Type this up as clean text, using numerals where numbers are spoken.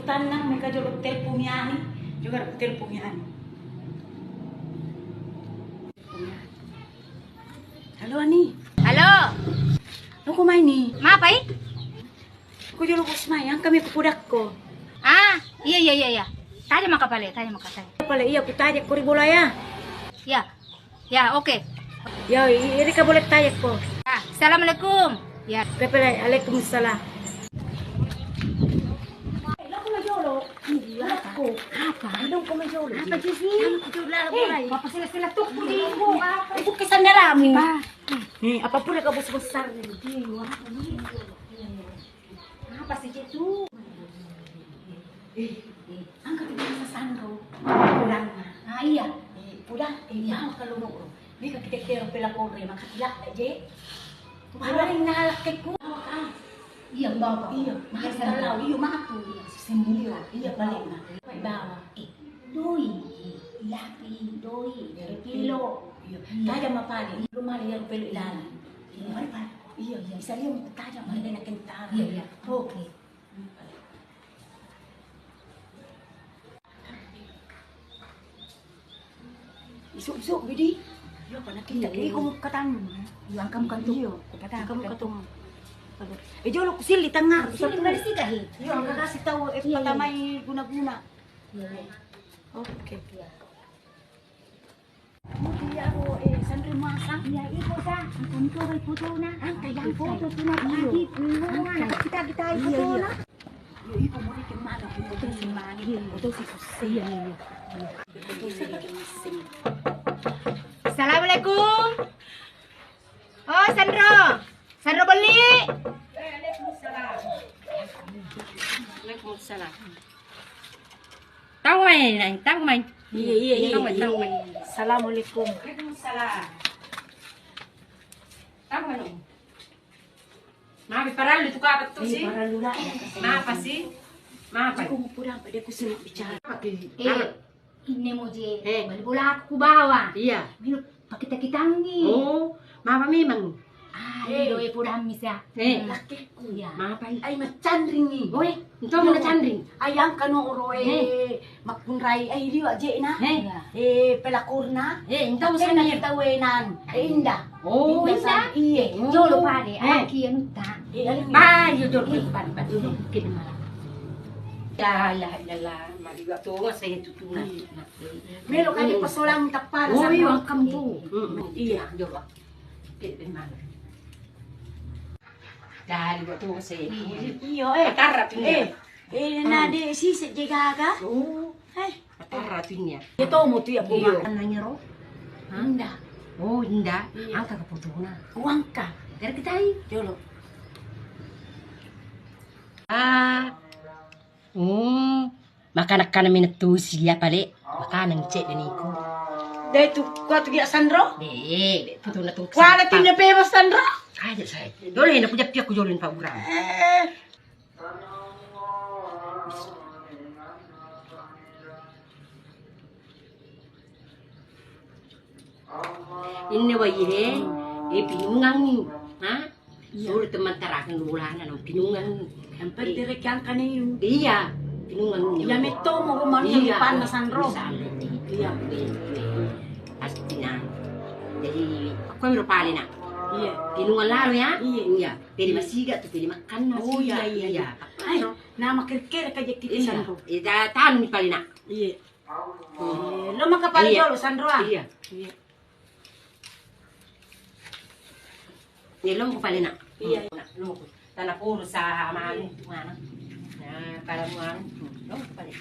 tanang mereka jolok telepon yani. Juga telepon yani. Halo Ani. Halo, Aku main nih. apa eh? Aku jolok usmayang kami kupudak ko. Ah, iya. Tanya maka pale, tanya. Pala iya aku tanya ko bola ya. Ya, oke. Ya, ini ka boleh tanya ko. Ah, assalamualaikum. Ya, Kepala Waalaikumsalam. Aku majolo. Aku. apa? Anong ko majolo? Apa sih? Aku jolo bola. Apa sila tuh di ko? Ibu kesan dalami. Pa. Nih, apa pun ka bos besar ni. Apa sih itu? Angkat dia sa sandro. Pulang na. Ah, iya. Pulang. Mau kalunok. Di ka kita kira pela ko rin makatila aje. Maraming nahalak kay ko. Iya, bawa. Iya, makasalaw. Iyo makato. Sembilyo. Iya balik na. May bawa. Doi. Lapi, doi. Kilo. Iya. Taja mapali. Lumali ang pelo ilalim. Iya, apa? Iya. Isa yung taja mali na kintara. Iya. Okay. Isuk-isuk, Bidi. Yo, pa nakita. Hindi ko katang. Iya, kamu kan tuh. Iyo. Kamu katong. Eh, jolo, kusilit ang nga. Sulit dari sih dah. Iyo, ang kakasih tao, Iya. patamay guna-guna. Iya. Okay. Iya. Hindi ako, sandro masang. Iya, ibu sa. Punto kay puto na. Ang kayang puto Iyo. Kita Iya, iya. Iyo, mo rin yung mana. Ito si Manny. Ito si Jose. Iya. Ito si Gising. Assalamualaikum. Oh, Sandro. Sandro beli. Waalaikumsalam. Tahu main, tahu main. Iya. Tahu main. Assalamualaikum. Waalaikumsalam. Tahu main. Maaf, parang lutu ka apa tuh sih? Para lula. Maaf sih? Maaf. Ako mo pura, pwede ko sila bicara. Ini mo je. Eh. Balik bola aku bawa. Iya. Bilo pakita kitangi. Oh, mapa memang. Ah, do e pura misa. Laki ko. Iya. Mapa Ay, machandring ni. Oy, ito mo na chandring. Ayang kanoro makunray ay liwa je na. Pelakur na. Ito mo Kasi sa niya. nakitawenan. Inda. Oh, Inda. Iye. Jolo pare, Eh. aki anu ta. Ba, yun yun. Kinamala. La, maliwa to nga sa tutunan. Meron kayo pasulang tapara Oh, sa yun, mga kampo. Iya. Jowa. Kinamala. Dahil to nga sa Iyo Patarap niya. na di sisi je gaga. Oh, Ay. patarap niya. Ito mo to ya Iyo. bunga. Ano niya ro? Inda. Oh, hinda. Ang kakaputo na. Uwang ka. Dari kita ay. Jolo. Makanak ka namin ito siya pali. Makanang cek din ko. Dahil tu kuat giya Sandro. Di, puto na itong Wala tin na peba Sandro. Kaya say. Dole na pujap ko jolin pa urang. Ini waye, pinungang ni. Ha? Sulit teman tarakan lulahan ano pinungang. Ang pagdirekyan ka niyo. Iya, pinungang ni. Yamito mo kumano Iya. pan na Sandro. Iya. Pasti na. Jadi, aku ambil pali na. Iya. Pinungan lalo ya? Iya. Iya. Pwede masiga to, pwede makan na Oh, siya. iya. Ay, na makirkir ka je kita Iya. Sandro. Ida tanu ni pali na. Iya. Lama ka pala Iya. Jolo Sandro ah. Iya. Iya. Nilong ko pali na. Iya. Nilong ko. Tanah puro sa mana. Na para mo ano. Nilong ko pali.